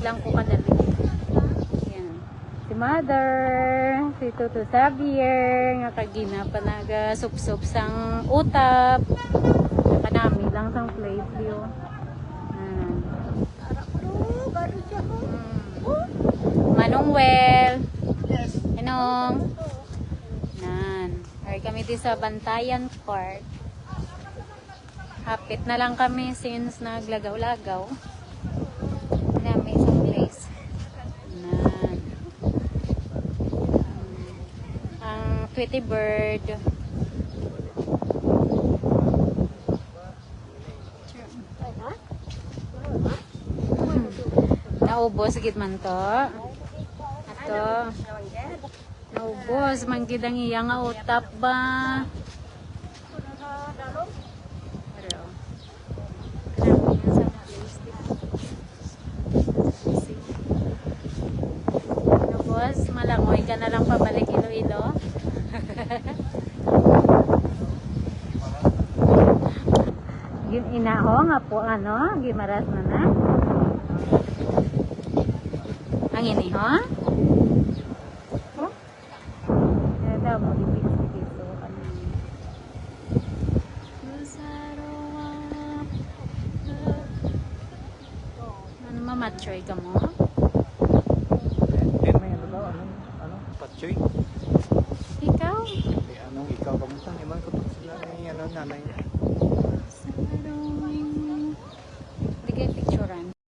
lang ko kadali. Yan. Si Mother, si Tuto Xavier, nga kagina pa naga-sup-sup sang utap. Kanami lang sang plate view. Manong Well. Anong? Nan. Ay kami di sa Bantayan Park. Hapit na lang kami since naglagaw-lagaw. Nami isang place. Nan. Ang Tweety Bird. Naubos gid man to. Ato. Naubos man gid ang iya nga utap ba. Naubos, malangoy ka na lang pabalik Iloilo. Gin inaho nga po ano, gimaras na na. Ang ini ho? Oh? Kaya daw mo dipis-dipis so ano mamatchoy ka mo?